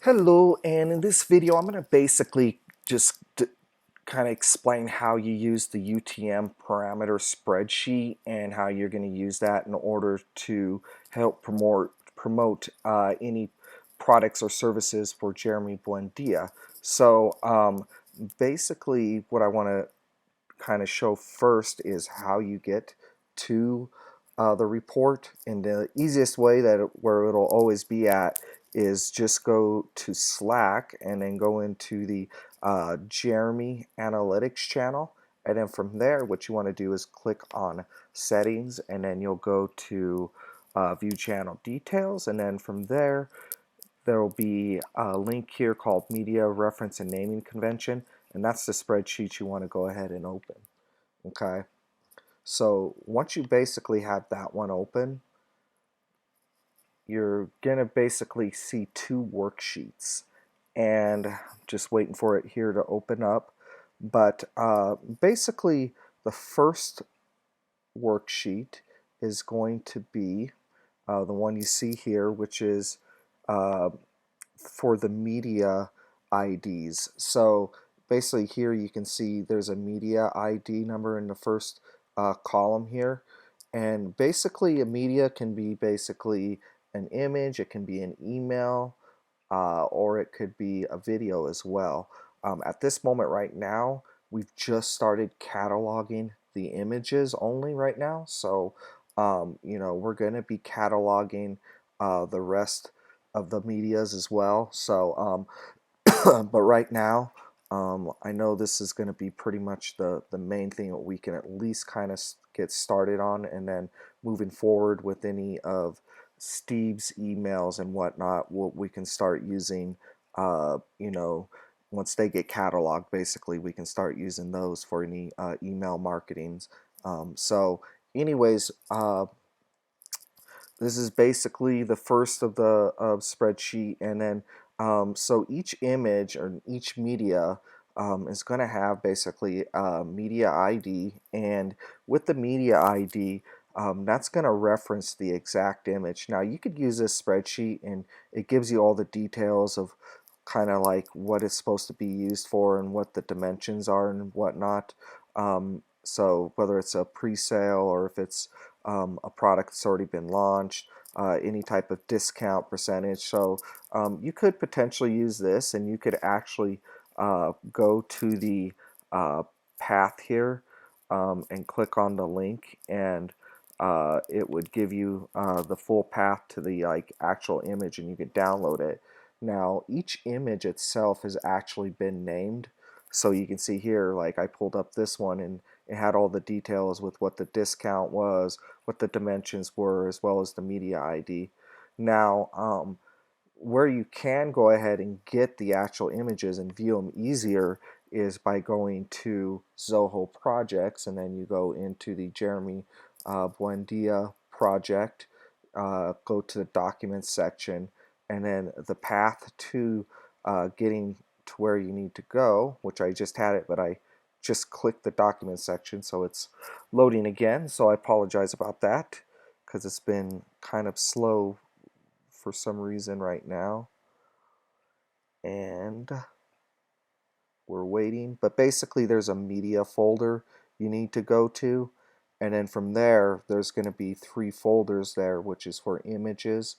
Hello, and in this video I'm going to basically just kind of explain how you use the UTM parameter spreadsheet and how you're going to use that in order to help promote any products or services for Jeremy Buendia. So basically what I want to kind of show first is how you get to the report, and the easiest way where it'll always be at is just go to Slack and then go into the Jeremy Analytics channel, and then from there what you want to do is click on settings, and then you'll go to view channel details, and then from there will be a link here called Media Reference and Naming Convention, and that's the spreadsheet you want to go ahead and open. Okay, so once you basically have that one open, you're gonna basically see two worksheets, and just waiting for it here to open up. But basically the first worksheet is going to be the one you see here, which is uh, for the media IDs. So basically here you can see there's a media ID number in the first column here, and basically a media can be basically an image, it can be an email, or it could be a video as well. At this moment right now, we've just started cataloging the images only right now, so we're going to be cataloging the rest of the medias as well. So but right now, I know this is going to be pretty much the main thing that we can at least kind of get started on, and then moving forward with any of Steve's emails and whatnot, we can start using, once they get cataloged, basically we can start using those for any email marketings. So anyways, this is basically the first of the spreadsheet, and then so each image or each media is going to have basically a media ID, and with the media ID, that's going to reference the exact image. Now you could use this spreadsheet and it gives you all the details of kind of like what it's supposed to be used for and what the dimensions are and whatnot. So whether it's a pre-sale or if it's a product that's already been launched, any type of discount percentage. So you could potentially use this, and you could actually go to the path here and click on the link, and it would give you the full path to the actual image, and you could download it. Now each image itself has actually been named, so you can see here, like I pulled up this one and it had all the details with what the discount was, what the dimensions were, as well as the media ID. Now, where you can go ahead and get the actual images and view them easier is by going to Zoho Projects, and then you go into the Jeremy Buendia project, go to the Documents section, and then the path to getting to where you need to go, which I just had it, but I just clicked the document section, so it's loading again. So I apologize about that because it's been kind of slow for some reason right now, and we're waiting. But basically there's a media folder you need to go to, and then from there there's going to be three folders there, which is for images,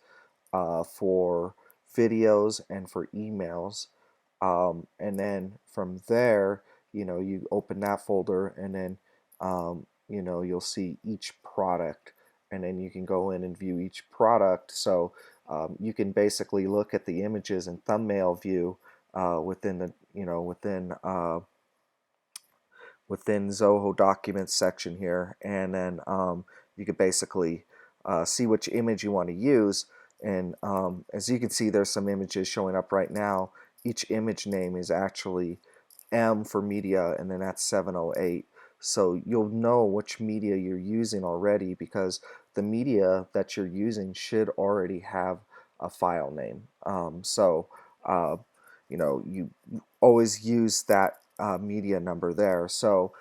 for videos, and for emails. And then from there, you open that folder, and then you'll see each product, and then you can go in and view each product. So you can basically look at the images and thumbnail view within the within Zoho Documents section here, and then you could basically see which image you want to use. And as you can see, there's some images showing up right now. Each image name is actually M for media, and then that's 708. So you'll know which media you're using already, because the media that you're using should already have a file name. Uh, you always use that media number there. So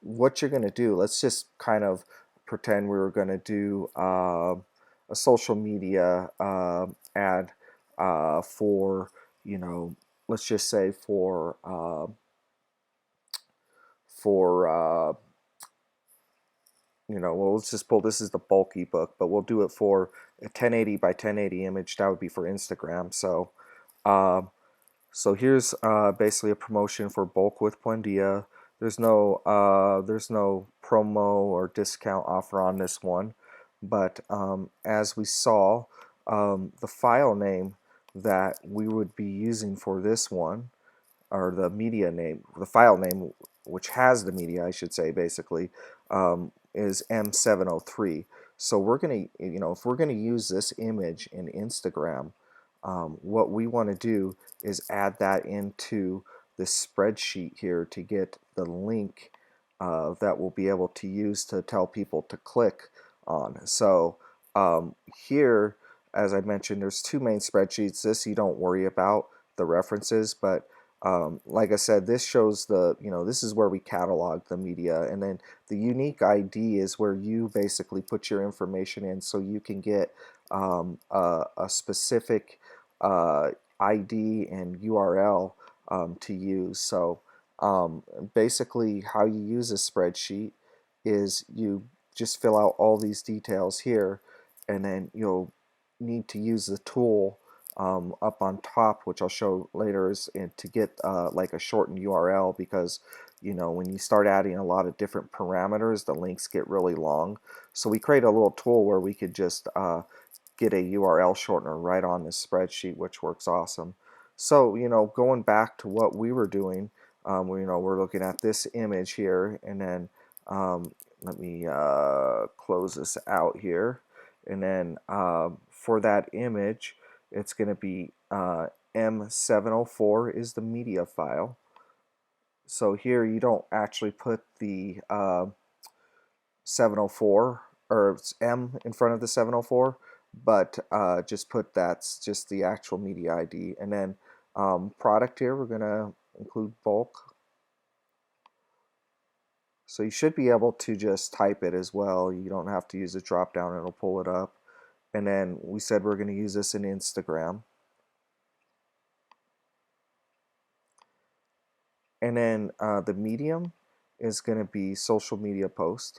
what you're going to do, let's just kind of pretend we were going to do a social media ad for you know, let's just say for you know, well, let's just pull, this is the bulky book, but we'll do it for a 1080 by 1080 image. That would be for Instagram. So um, so here's basically a promotion for bulk with Buendia. There's no promo or discount offer on this one, but as we saw, the file name that we would be using for this one, or the media name, the file name, which has the media, I should say, basically, is M703. So we're gonna, you know, if we're gonna use this image in Instagram, what we want to do is add that into this spreadsheet here to get the link that we'll be able to use to tell people to click on. So here, as I mentioned, there's two main spreadsheets. This you don't worry about the references, but like I said, this shows the, you know, this is where we catalog the media, and then the unique ID is where you basically put your information in so you can get a specific ID and URL to use. So basically how you use a spreadsheet is you just fill out all these details here, and then you'll need to use the tool up on top, which I'll show later, is to get like a shortened URL, because you know when you start adding a lot of different parameters, the links get really long. So we create a little tool where we could just get a URL shortener right on this spreadsheet, which works awesome. So, you know, going back to what we were doing, you know, we're looking at this image here, and then let me close this out here, and then for that image, it's going to be M704 is the media file. So here you don't actually put the 704 or M in front of the 704, but just put that's just the actual media ID. And then product here, we're going to include bulk. So you should be able to just type it as well. You don't have to use a drop down, it'll pull it up. And then we said we're going to use this in Instagram. And then the medium is going to be social media post.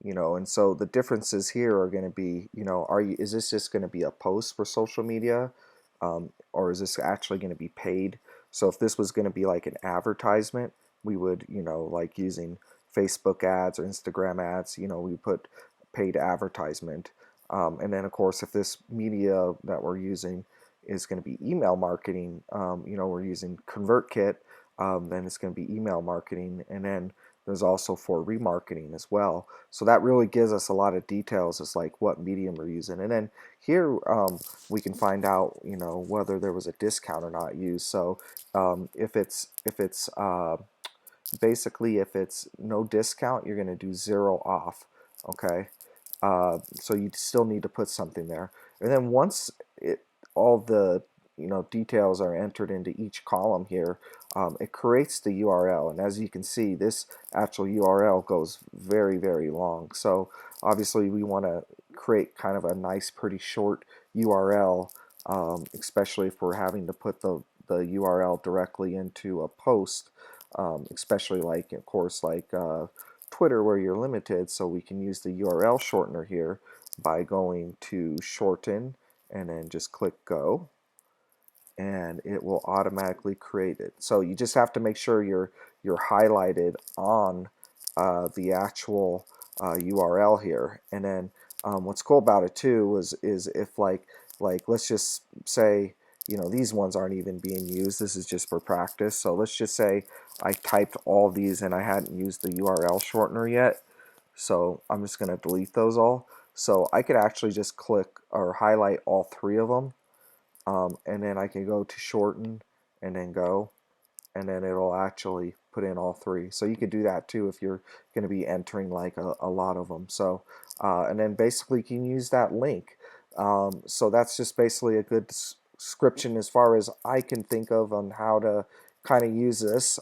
You know, and so the differences here are going to be, you know, is this just going to be a post for social media, or is this actually going to be paid? So if this was going to be like an advertisement, we would, you know, like using Facebook ads or Instagram ads, you know, we put paid advertisement. And then of course, if this media that we're using is going to be email marketing, you know, we're using ConvertKit, then it's going to be email marketing. And then there's also for remarketing as well. So that really gives us a lot of details as like what medium we're using. And then here we can find out, you know, whether there was a discount or not used. So if it's basically if it's no discount, you're going to do 0 off. Okay, so you still need to put something there. And then once all the, you know, details are entered into each column here, it creates the URL. And as you can see, this actual URL goes very, very long. So obviously we want to create kind of a nice, pretty short URL, especially if we're having to put the URL directly into a post, especially like, of course, like Twitter, where you're limited. So we can use the URL shortener here by going to shorten and then just click go, and it will automatically create it. So you just have to make sure you're highlighted on the actual URL here. And then what's cool about it too is if like let's just say, you know, these ones aren't even being used. This is just for practice. So let's just say I typed all these and I hadn't used the URL shortener yet. So I'm just going to delete those all. So I could actually just click or highlight all 3 of them, and then I can go to shorten and then go, and then it'll actually put in all 3. So you could do that too if you're going to be entering like a lot of them. So and then basically you can use that link. So that's just basically a good description as far as I can think of on how to kind of use this.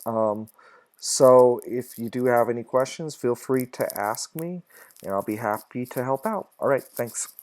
So if you do have any questions, feel free to ask me, and I'll be happy to help out. All right, thanks.